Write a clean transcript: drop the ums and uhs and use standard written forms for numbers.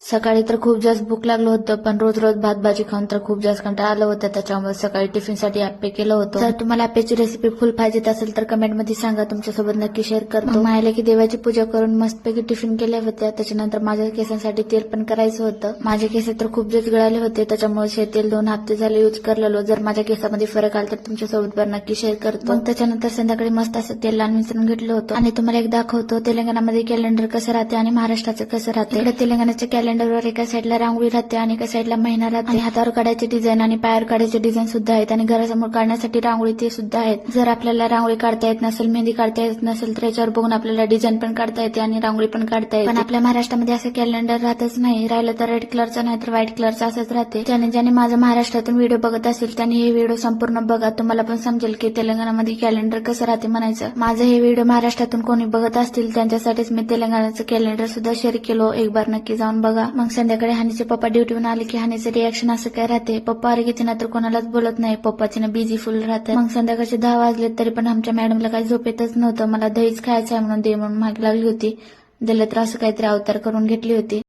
सकाळी तर खूप जास्त भूक लागलं होतं, पण रोज रोज भात भाजी खाऊन तर खूप जास्त कंटाळा आलं होतं. त्याच्यामुळे सकाळी टिफिनसाठी आप्पे केलं होतं. जर तुम्हाला आप्याची रेसिपी फुल पाहिजे असेल तर कमेंट मध्ये सांगा, तुमच्यासोबत नक्की शेअर करतो. मायला की देवाची पूजा करून मस्तपैकी टिफिन केल्या होत्या. त्याच्यानंतर माझ्या केसांसाठी तेल पण करायचं होतं. माझे केस तर खूप जास्त गळाले होते, त्याच्यामुळे तेल 2 हप्ते झाले यूज करलेलो. जर माझ्या केसामध्ये फरक आला तर तुमच्यासोबत पण नक्की शेअर करतो. मग त्याच्यानंतर संध्याकाळी मस्त असं तेल लावून मिसळून घेतलं होतं आणि तुम्हाला एक दाखवतो तेलंगणामध्ये कॅलेंडर कसं राहते आणि महाराष्ट्राचं कसं राहते. इकडे तेलंगणाच्या कॅलेंडरवर एका साईडला रांगोळी राहते आणि एका साईडला महिना राहते आणि हातावर काढायचे डिझाईन आणि पायावर काढायचे डिझाईन सुद्धा आहेत आणि घरासमोर काढण्यासाठी रांगोळी ते सुद्धा आहेत. जर आपल्याला रांगोळी काढता येत नसेल, मेहंदी काढता येत नसेल तर याच्यावर बघून आपल्याला डिझाईन पण काढता येते आणि रांगोळी पण काढता येते. पण आपल्या महाराष्ट्रामध्ये असं कॅलेंडर राहतच नाही. राहिलं तर रेड कलरचा नाही तर व्हाईट कलरचा असंच राहते. ज्याने माझा महाराष्ट्रातून व्हिडिओ बघत असेल त्याने हे व्हिडिओ संपूर्ण बघा, तुम्हाला पण समजेल की तेलंगणामध्ये कॅलेंडर कसं राहते म्हणायचं. माझं हे व्हिडिओ महाराष्ट्रातून कोणी बघत असतील त्यांच्यासाठीच मी तेलंगणाचं कॅलेंडर सुद्धा शेअर केलो. एक बार नक्की जाऊन बघा. मग संध्याकाळी हानीचे पप्पा ड्युटीहून आले की हानीचं रिॲक्शन असं काय राहते, पप्पा आले की तर कोणालाच बोलत नाही, पप्पाचे ना बिझी फुल राहते. मग संध्याकाळचे 10 वाजले तरी पण आमच्या मॅडमला काही झोप येतच नव्हतं. मला दहीच खायचं आहे म्हणून दे म्हणून मागे लागली होती. दिलं तर असं काहीतरी अवतार करून घेतली होती.